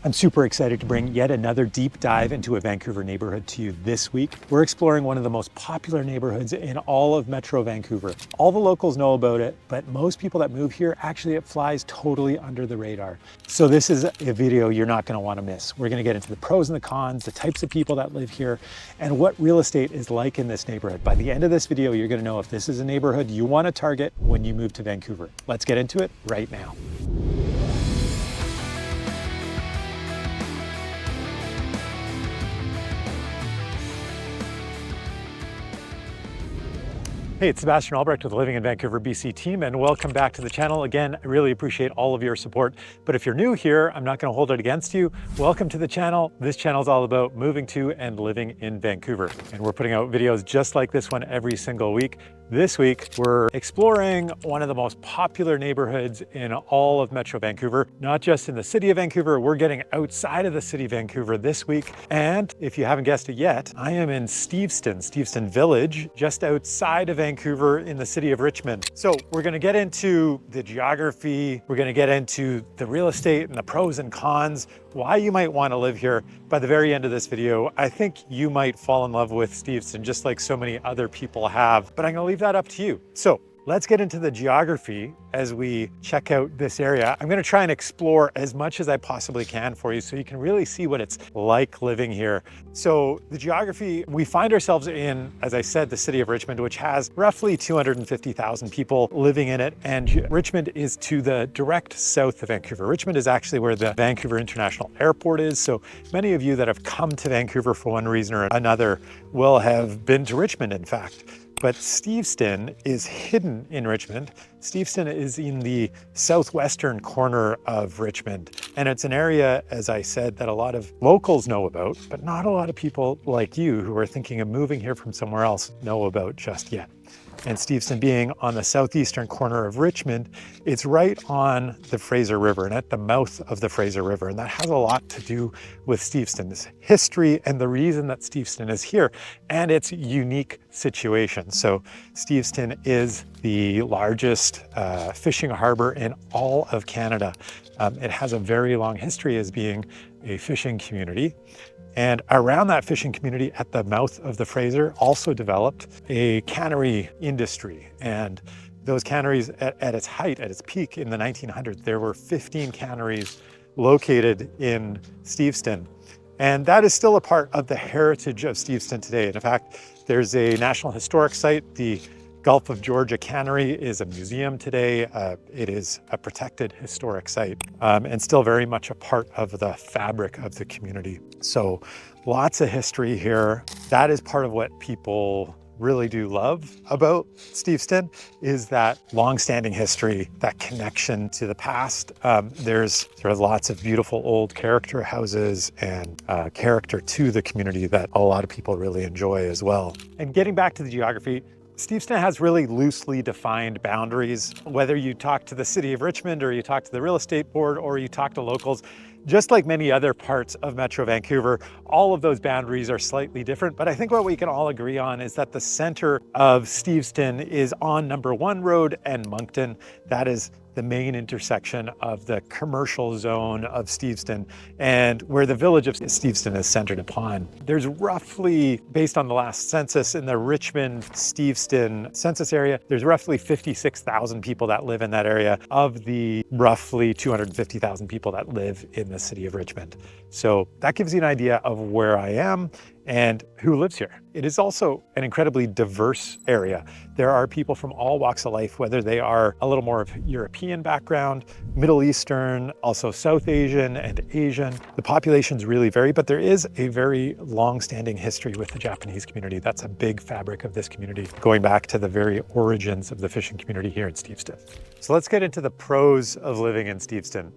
I'm super excited to bring yet another deep dive into a Vancouver neighborhood to you this week. We're exploring one of the most popular neighborhoods in all of Metro Vancouver. All the locals know about it, but most people that move here, actually it flies totally under the radar. So this is a video you're not going to want to miss. We're going to get into the pros and the cons, the types of people that live here, and what real estate is like in this neighborhood. By the end of this video, you're going to know if this is a neighborhood you want to target when you move to Vancouver. Let's get into it right now. Hey, it's Sebastian Albrecht with the Living in Vancouver BC team, and welcome back to the channel. Again, I really appreciate all of your support. But if you're new here, I'm not going to hold it against you. Welcome to the channel. This channel is all about moving to and living in Vancouver. And we're putting out videos just like this one every single week. This week, we're exploring one of the most popular neighborhoods in all of Metro Vancouver, not just in the city of Vancouver. We're getting outside of the city of Vancouver this week. And if you haven't guessed it yet, I am in Steveston Village, just outside of Vancouver in the city of Richmond. So we're going to get into the geography. We're going to get into the real estate and the pros and cons, why you might want to live here. By the very end of this video, I think you might fall in love with Steveston just like so many other people have, but I'm going to leave that up to you. So let's get into the geography as we check out this area. I'm going to try and explore as much as I possibly can for you so you can really see what it's like living here. So the geography, we find ourselves in, as I said, the city of Richmond, which has roughly 250,000 people living in it. And Richmond is to the direct south of Vancouver. Richmond is actually where the Vancouver International Airport is. So many of you that have come to Vancouver for one reason or another will have been to Richmond, in fact. But Steveston is hidden in Richmond. Steveston is in the southwestern corner of Richmond. And it's an area, as I said, that a lot of locals know about, but not a lot of people like you who are thinking of moving here from somewhere else know about just yet. And Steveston being on the southeastern corner of Richmond, it's right on the Fraser River and at the mouth of the Fraser River. And that has a lot to do with Steveston's history and the reason that Steveston is here and its unique situation. So Steveston is the largest fishing harbor in all of Canada. It has a very long history as being a fishing community. And around that fishing community at the mouth of the Fraser also developed a cannery industry. And those canneries at its height, at its peak in the 1900s, there were 15 canneries located in Steveston. And that is still a part of the heritage of Steveston today. And in fact, there's a National Historic Site. The Gulf of Georgia Cannery is a museum today. It is a protected historic site and still very much a part of the fabric of the community. So lots of history here. That is part of what people really do love about Steveston, is that long-standing history, that connection to the past. There's lots of beautiful old character houses and character to the community that a lot of people really enjoy as well. And getting back to the geography, Steveston has really loosely defined boundaries. Whether you talk to the city of Richmond or you talk to the real estate board or you talk to locals, just like many other parts of Metro Vancouver, all of those boundaries are slightly different. But I think what we can all agree on is that the center of Steveston is on Number 1 Road and Moncton. That is the main intersection of the commercial zone of Steveston and where the village of Steveston is centered upon. There's roughly, based on the last census in the Richmond-Steveston census area, there's roughly 56,000 people that live in that area of the roughly 250,000 people that live in the city of Richmond. So that gives you an idea of where I am and who lives here. It is also an incredibly diverse area. There are people from all walks of life, whether they are a little more of European background, Middle Eastern, also South Asian and Asian. The populations really vary, but there is a very long-standing history with the Japanese community. That's a big fabric of this community, going back to the very origins of the fishing community here in Steveston. So let's get into the pros of living in Steveston.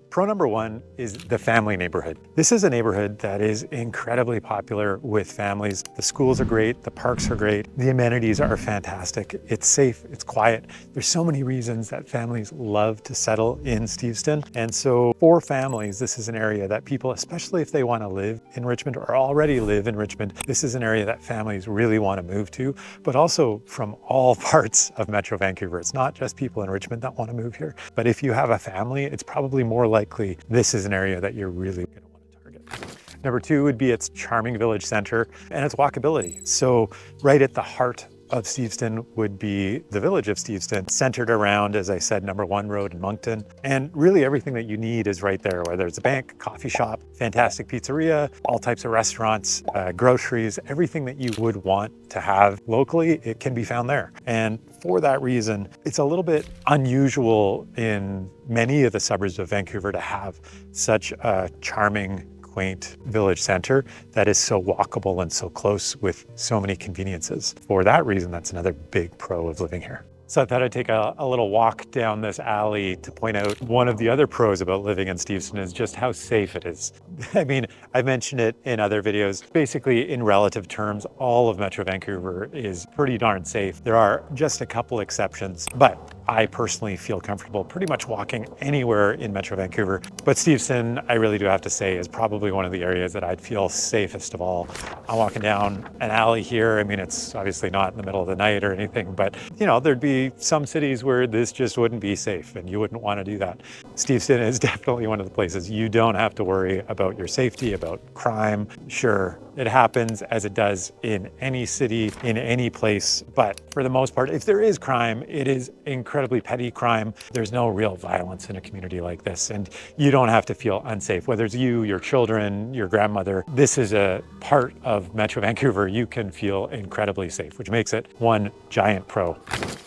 Pro number 1 is the family neighborhood. This is a neighborhood that is incredibly popular with families. The schools are great, the parks are great, the amenities are fantastic. It's safe, it's quiet. There's so many reasons that families love to settle in Steveston. And so for families, this is an area that people, especially if they want to live in Richmond or already live in Richmond, this is an area that families really want to move to, but also from all parts of Metro Vancouver. It's not just people in Richmond that want to move here, but if you have a family, it's probably more likely likely this is an area that you're really going to want to target. Number two would be its charming village center and its walkability. So right at the heart of Steveston would be the village of Steveston, centered around, as I said, number 1 road in Moncton. And really everything that you need is right there, whether it's a bank, coffee shop, fantastic pizzeria, all types of restaurants, groceries, everything that you would want to have locally, it can be found there. And for that reason, it's a little bit unusual in many of the suburbs of Vancouver to have such a charming, quaint village center that is so walkable and so close with so many conveniences. For that reason, that's another big pro of living here. So I thought I'd take a little walk down this alley to point out one of the other pros about living in Steveston is just how safe it is. I mean, I've mentioned it in other videos. Basically, in relative terms, all of Metro Vancouver is pretty darn safe. There are just a couple exceptions, but I personally feel comfortable pretty much walking anywhere in Metro Vancouver. But Steveston, I really do have to say, is probably one of the areas that I'd feel safest of all. I'm walking down an alley here. I mean, it's obviously not in the middle of the night or anything, but you know, there'd be some cities where this just wouldn't be safe and you wouldn't want to do that. Steveston is definitely one of the places you don't have to worry about your safety, about crime. Sure, it happens as it does in any city, in any place, but for the most part, if there is crime, it is incredibly petty crime. There's no real violence in a community like this, and you don't have to feel unsafe, whether it's you, your children, your grandmother. This is a part of Metro Vancouver you can feel incredibly safe, which makes it one giant pro.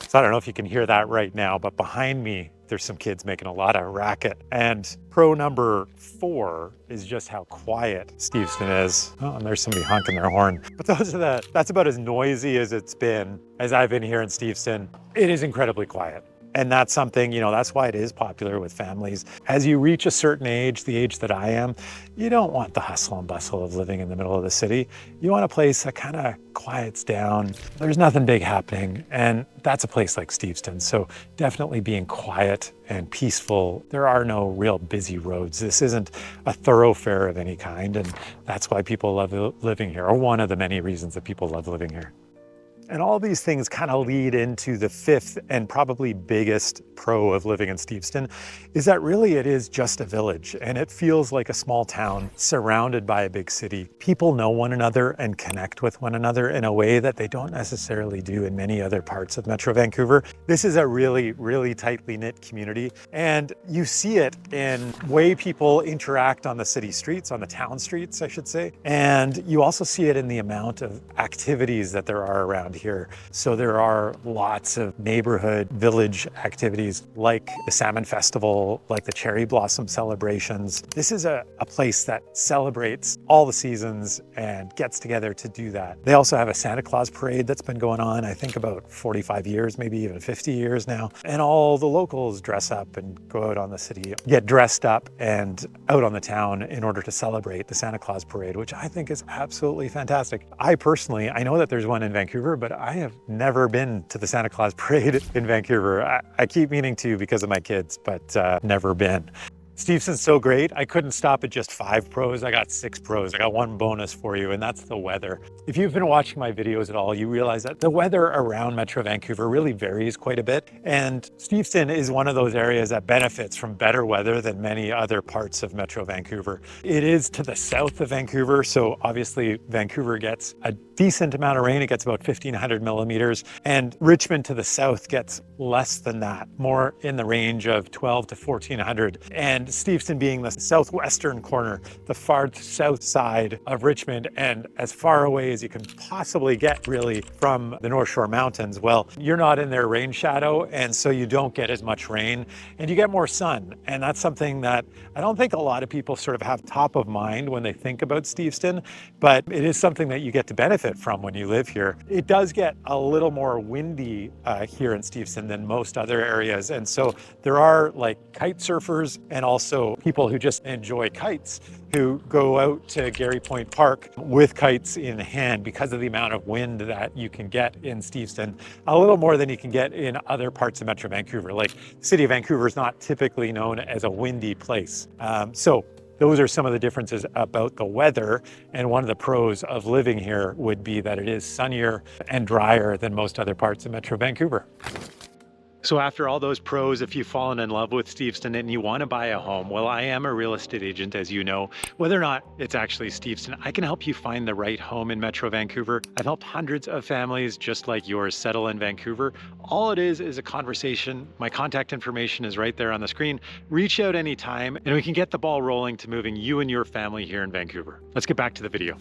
So I don't know if you can hear that right now, but behind me, there's some kids making a lot of racket. And pro number 4 is just how quiet Steveston is. Oh, and there's somebody honking their horn. But that's about as noisy as it's been as I've been here in Steveston. It is incredibly quiet. And that's something, you know, that's why it is popular with families. As you reach a certain age, the age that I am, you don't want the hustle and bustle of living in the middle of the city. You want a place that kind of quiets down. There's nothing big happening. And that's a place like Steveston. So definitely being quiet and peaceful. There are no real busy roads. This isn't a thoroughfare of any kind. And that's why people love living here, or one of the many reasons that people love living here. And all these things kind of lead into the 5th and probably biggest pro of living in Steveston, is that really it is just a village and it feels like a small town surrounded by a big city. People know one another and connect with one another in a way that they don't necessarily do in many other parts of Metro Vancouver. This is a really, really tightly knit community, and you see it in the way people interact on the city streets, on the town streets, I should say. And you also see it in the amount of activities that there are around here. So there are lots of neighborhood village activities like the Salmon Festival, like the Cherry Blossom celebrations. This is a place that celebrates all the seasons and gets together to do that. They also have a Santa Claus parade that's been going on, I think about 45 years, maybe even 50 years now. And all the locals dress up and go out on the city, get dressed up and out on the town in order to celebrate the Santa Claus parade, which I think is absolutely fantastic. I know that there's one in Vancouver, but I have never been to the Santa Claus parade in Vancouver. I keep meaning to because of my kids, but never been. Steveston's so great, I couldn't stop at just 5 pros. I got 6 pros. I got one bonus for you, and that's the weather. If you've been watching my videos at all, you realize that the weather around Metro Vancouver really varies quite a bit. And Steveston is one of those areas that benefits from better weather than many other parts of Metro Vancouver. It is to the south of Vancouver, so obviously Vancouver gets a decent amount of rain. It gets about 1,500 millimeters, and Richmond to the south gets less than that, more in the range of 12 to 1,400. And Steveston being the southwestern corner, the far south side of Richmond, and as far away as you can possibly get really from the North Shore Mountains, well, you're not in their rain shadow, and so you don't get as much rain, and you get more sun. And that's something that I don't think a lot of people sort of have top of mind when they think about Steveston, but it is something that you get to benefit from when you live here. It does get a little more windy here in Steveston than most other areas, and so there are like kite surfers and also people who just enjoy kites who go out to Garry Point Park with kites in hand because of the amount of wind that you can get in Steveston, a little more than you can get in other parts of Metro Vancouver. Like the city of Vancouver is not typically known as a windy place. So those are some of the differences about the weather, and one of the pros of living here would be that it is sunnier and drier than most other parts of Metro Vancouver. So after all those pros, if you've fallen in love with Steveston and you want to buy a home, well, I am a real estate agent, as you know. Whether or not it's actually Steveston, I can help you find the right home in Metro Vancouver. I've helped hundreds of families just like yours settle in Vancouver. All it is a conversation. My contact information is right there on the screen. Reach out anytime and we can get the ball rolling to moving you and your family here in Vancouver. Let's get back to the video.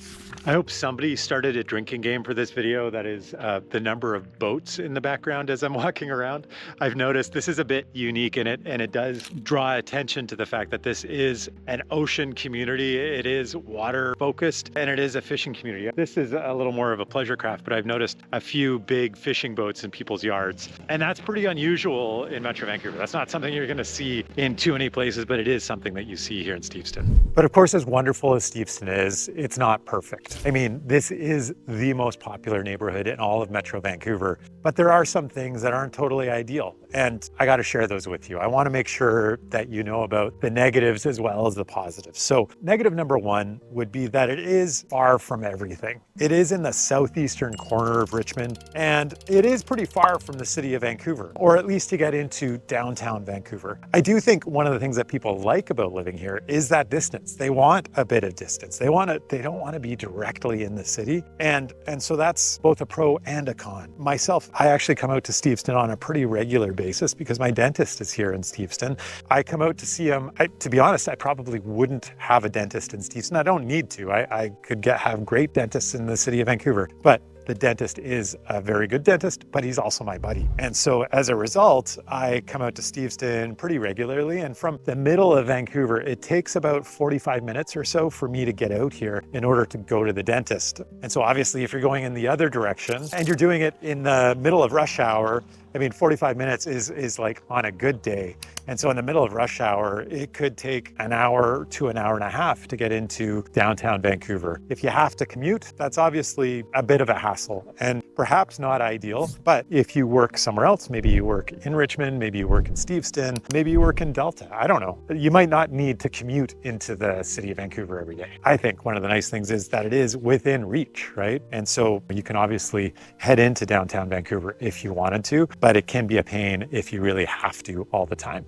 I hope somebody started a drinking game for this video. That is the number of boats in the background as I'm walking around. I've noticed this is a bit unique in it, and it does draw attention to the fact that this is an ocean community. It is water focused and it is a fishing community. This is a little more of a pleasure craft, but I've noticed a few big fishing boats in people's yards, and that's pretty unusual in Metro Vancouver. That's not something you're going to see in too many places, but it is something that you see here in Steveston. But of course, as wonderful as Steveston is, it's not perfect. I mean, this is the most popular neighborhood in all of Metro Vancouver, but there are some things that aren't totally ideal. And I got to share those with you. I want to make sure that you know about the negatives as well as the positives. So negative number one would be that it is far from everything. It is in the southeastern corner of Richmond, and it is pretty far from the city of Vancouver, or at least to get into downtown Vancouver. I do think one of the things that people like about living here is that distance. They want a bit of distance. They don't want to be directly in the city. And so that's both a pro and a con. Myself, I actually come out to Steveston on a pretty regular basis because my dentist is here in Steveston. I come out to see him. To be honest, I probably wouldn't have a dentist in Steveston. I don't need to. I could have great dentists in the city of Vancouver, but the dentist is a very good dentist, but he's also my buddy. And so as a result, I come out to Steveston pretty regularly. And from the middle of Vancouver, it takes about 45 minutes or so for me to get out here in order to go to the dentist. And so obviously, if you're going in the other direction and you're doing it in the middle of rush hour, I mean, 45 minutes is like on a good day. And so in the middle of rush hour, it could take an hour to an hour and a half to get into downtown Vancouver. If you have to commute, that's obviously a bit of a hassle and perhaps not ideal. But if you work somewhere else, maybe you work in Richmond, maybe you work in Steveston, maybe you work in Delta, I don't know. You might not need to commute into the city of Vancouver every day. I think one of the nice things is that it is within reach, right? And so you can obviously head into downtown Vancouver if you wanted to, but it can be a pain if you really have to all the time.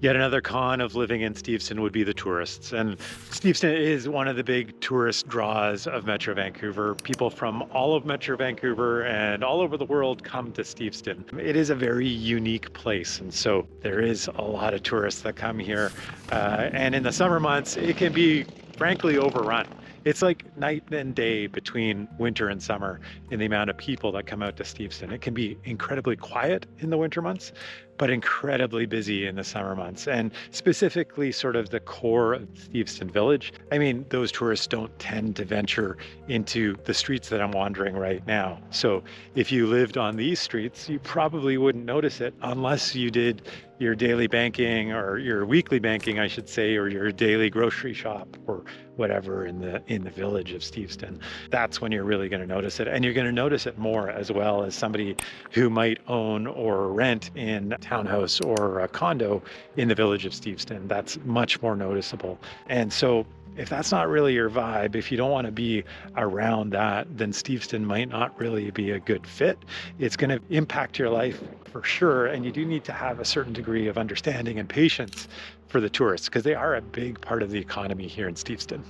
Yet another con of living in Steveston would be the tourists. And Steveston is one of the big tourist draws of Metro Vancouver. People from all of Metro Vancouver and all over the world come to Steveston. It is a very unique place. And so there is a lot of tourists that come here. And in the summer months, it can be frankly overrun. It's like night and day between winter and summer in the amount of people that come out to Steveston. It can be incredibly quiet in the winter months, but incredibly busy in the summer months, and specifically sort of the core of Steveston Village. I mean, those tourists don't tend to venture into the streets that I'm wandering right now. So if you lived on these streets, you probably wouldn't notice it unless you did your daily banking, or your weekly banking, I should say, or your daily grocery shop or whatever in the village of Steveston. That's when you're really going to notice it. And you're going to notice it more as well as somebody who might own or rent in a townhouse or a condo in the village of Steveston. That's much more noticeable. And so if that's not really your vibe, if you don't want to be around that, then Steveston might not really be a good fit. It's going to impact your life for sure. And you do need to have a certain degree of understanding and patience for the tourists, because they are a big part of the economy here in Steveston.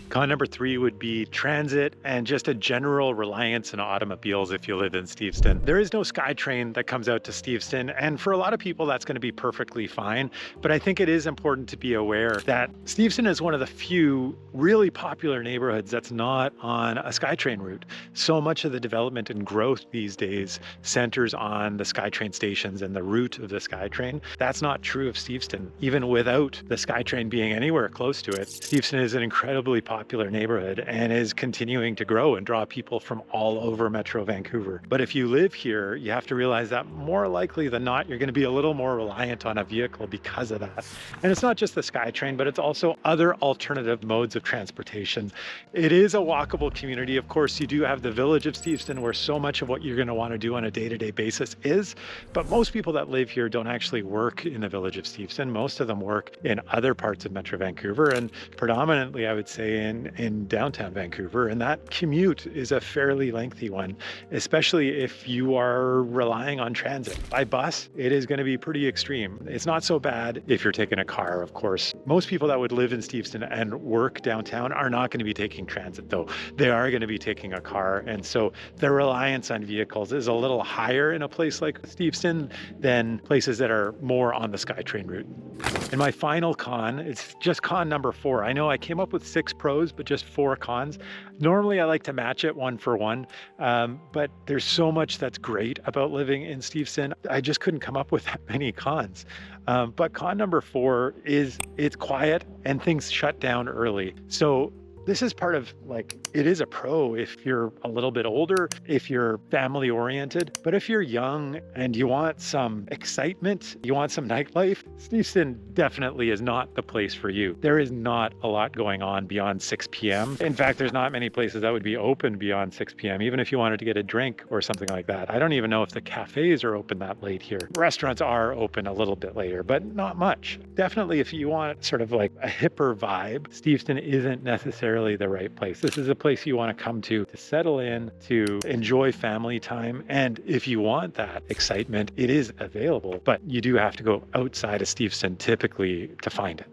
Con number 3 would be transit and just a general reliance on automobiles if you live in Steveston. There is no SkyTrain that comes out to Steveston, and for a lot of people that's going to be perfectly fine, but I think it is important to be aware that Steveston is one of the few really popular neighborhoods that's not on a SkyTrain route. So much of the development and growth these days centers on the SkyTrain stations and the route of the SkyTrain. That's not true of Steveston. Even without the SkyTrain being anywhere close to it, Steveston is an incredibly popular neighborhood and is continuing to grow and draw people from all over Metro Vancouver. But if you live here, you have to realize that more likely than not, you're going to be a little more reliant on a vehicle because of that. And it's not just the SkyTrain, but it's also other alternative modes of transportation. It is a walkable community. Of course, you do have the village of Steveston where so much of what you're going to want to do on a day-to-day basis is, but most people that live here don't actually work in the village of Steveston. Most of them work in other parts of Metro Vancouver, and predominantly I would say in downtown Vancouver. And that commute is a fairly lengthy one, especially if you are relying on transit. By bus, it is going to be pretty extreme. It's not so bad if you're taking a car, of course. Most people that would live in Steveston and work downtown are not going to be taking transit, though. They are going to be taking a car. And so the reliance on vehicles is a little higher in a place like Steveston than places that are more on the SkyTrain route. And my final con, it's just con number 4. I know I came up with 6 pros, but just 4 cons. Normally I like to match it 1 for 1, but there's so much that's great about living in Steveston. I just couldn't come up with that many cons. But con number 4 is it's quiet and things shut down early. So this is part of, like, it is a pro if you're a little bit older, if you're family oriented, but if you're young and you want some excitement, you want some nightlife, Steveston definitely is not the place for you. There is not a lot going on beyond 6 p.m. In fact, there's not many places that would be open beyond 6 p.m., even if you wanted to get a drink or something like that. I don't even know if the cafes are open that late here. Restaurants are open a little bit later, but not much. Definitely if you want sort of like a hipper vibe, Steveston isn't necessarily the right place. This is a place you want to come to settle in, to enjoy family time. And if you want that excitement, it is available, but you do have to go outside of Steveston typically to find it.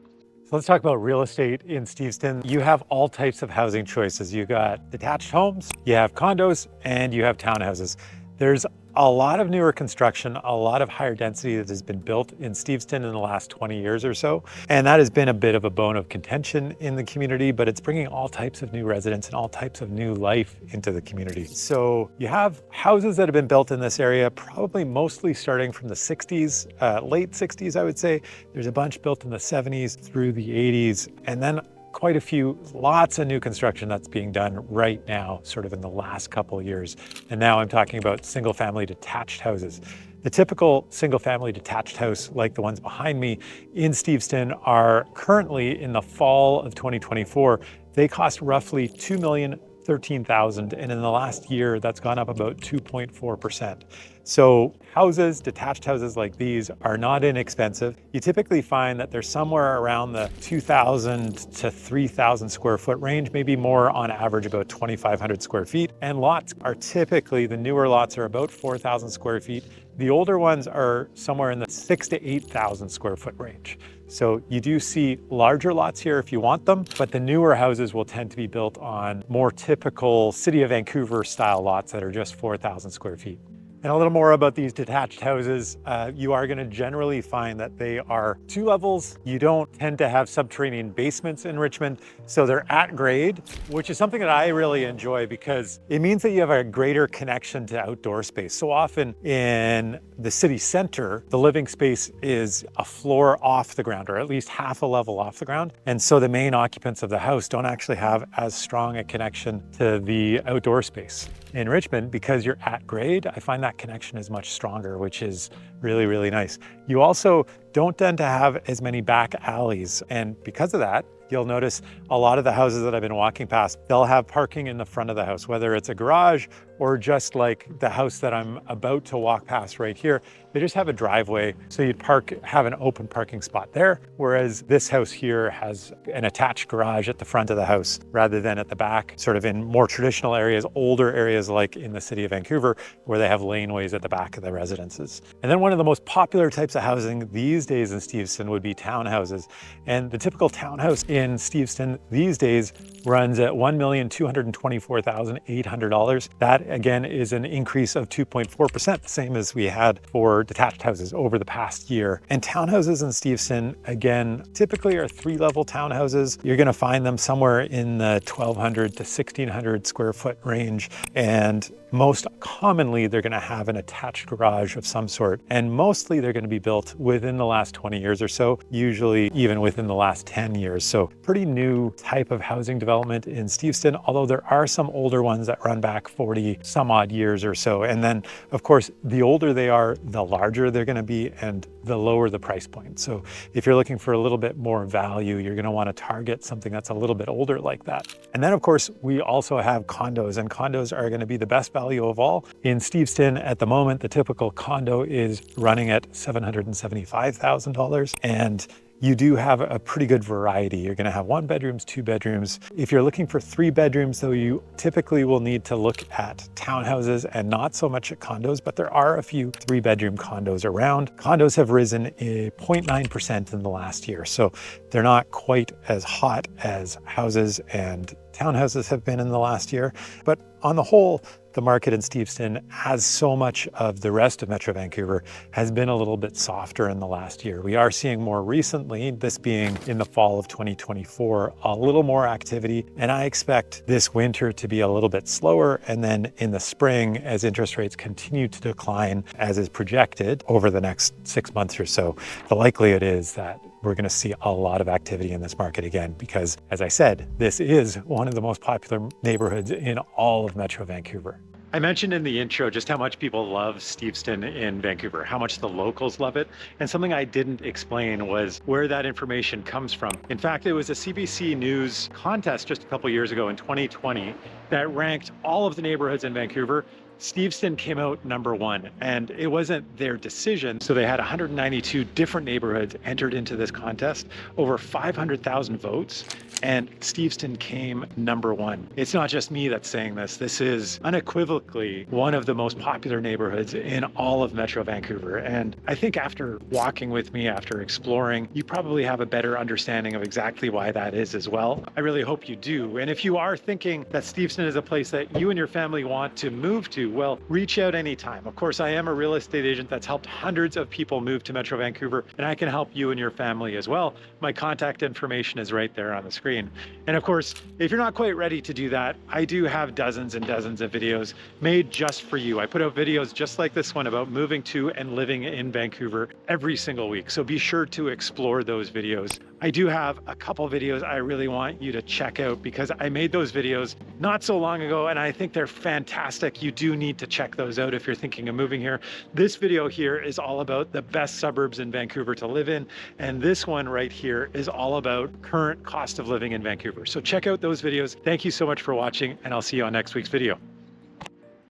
So let's talk about real estate in Steveston. You have all types of housing choices. You got detached homes, you have condos, and you have townhouses. There's a lot of newer construction, a lot of higher density that has been built in Steveston in the last 20 years or so. And that has been a bit of a bone of contention in the community, but it's bringing all types of new residents and all types of new life into the community. So you have houses that have been built in this area, probably mostly starting from the 60s, late 60s, I would say. There's a bunch built in the 70s through the 80s. And then quite a few, lots of new construction that's being done right now, sort of in the last couple of years. And now I'm talking about single family detached houses. The typical single family detached house, like the ones behind me in Steveston, are currently in the fall of 2024. They cost roughly $2,013,000, and in the last year, that's gone up about 2.4%. So houses, detached houses like these, are not inexpensive. You typically find that they're somewhere around the 2,000 to 3,000 square foot range, maybe more on average about 2,500 square feet. And lots are typically, the newer lots are about 4,000 square feet. The older ones are somewhere in the 6,000 to 8,000 square foot range. So you do see larger lots here if you want them, but the newer houses will tend to be built on more typical City of Vancouver style lots that are just 4,000 square feet. And a little more about these detached houses. You are going to generally find that they are 2 levels. You don't tend to have subterranean basements in Richmond, so they're at grade, which is something that I really enjoy because it means that you have a greater connection to outdoor space. So often in the city center, the living space is a floor off the ground, or at least half a level off the ground. And so the main occupants of the house don't actually have as strong a connection to the outdoor space. In Richmond, because you're at grade, I find that connection is much stronger, which is really, really nice. You also don't tend to have as many back alleys. And because of that, you'll notice a lot of the houses that I've been walking past, they'll have parking in the front of the house, whether it's a garage or just like the house that I'm about to walk past right here. They just have a driveway, so you'd have an open parking spot there, whereas this house here has an attached garage at the front of the house rather than at the back, sort of in more traditional areas, older areas like in the city of Vancouver, where they have laneways at the back of the residences. And then one of the most popular types of housing these days in Steveston would be townhouses. And the typical townhouse in Steveston these days runs at $1,224,800. That again is an increase of 2.4%, the same as we had for detached houses over the past year. And townhouses in Steveston, again, typically are 3-level townhouses. You're going to find them somewhere in the 1,200 to 1,600 square foot range. And most commonly, they're going to have an attached garage of some sort. And mostly they're going to be built within the last 20 years or so, usually even within the last 10 years. So pretty new type of housing development in Steveston, although there are some older ones that run back 40 some odd years or so. And then, of course, the older they are, the larger they're going to be and the lower the price point. So if you're looking for a little bit more value, you're going to want to target something that's a little bit older like that. And then, of course, we also have condos, and condos are going to be the best value of all. In Steveston at the moment, the typical condo is running at $775,000. And you do have a pretty good variety. You're going to have 1 bedrooms, 2 bedrooms. If you're looking for 3 bedrooms, though, you typically will need to look at townhouses and not so much at condos, but there are a few 3-bedroom condos around. Condos have risen 0.9% in the last year, so they're not quite as hot as houses and townhouses have been in the last year. But on the whole, the market in Steveston, as so much of the rest of Metro Vancouver, has been a little bit softer in the last year. We are seeing more recently, this being in the fall of 2024, a little more activity. And I expect this winter to be a little bit slower. And then in the spring, as interest rates continue to decline, as is projected over the next 6 months or so, the likelihood is that we're going to see a lot of activity in this market again, because as I said, this is one of the most popular neighborhoods in all of Metro Vancouver. I mentioned in the intro just how much people love Steveston in Vancouver, how much the locals love it. And something I didn't explain was where that information comes from. In fact, it was a CBC News contest just a couple years ago in 2020 that ranked all of the neighborhoods in Vancouver. Steveston came out #1, and it wasn't their decision. So they had 192 different neighborhoods entered into this contest, over 500,000 votes, and Steveston came #1. It's not just me that's saying this. This is unequivocally one of the most popular neighborhoods in all of Metro Vancouver. And I think after walking with me, after exploring, you probably have a better understanding of exactly why that is as well. I really hope you do. And if you are thinking that Steveston is a place that you and your family want to move to, well, reach out anytime. Of course, I am a real estate agent that's helped hundreds of people move to Metro Vancouver, and I can help you and your family as well. My contact information is right there on the screen. And of course, if you're not quite ready to do that, I do have dozens and dozens of videos made just for you. I put out videos just like this one about moving to and living in Vancouver every single week. So be sure to explore those videos. I do have a couple videos I really want you to check out because I made those videos not so long ago, and I think they're fantastic. You do need to check those out if you're thinking of moving here. This video here is all about the best suburbs in Vancouver to live in, and this one right here is all about current cost of living in Vancouver. So check out those videos. Thank you so much for watching, and I'll see you on next week's video.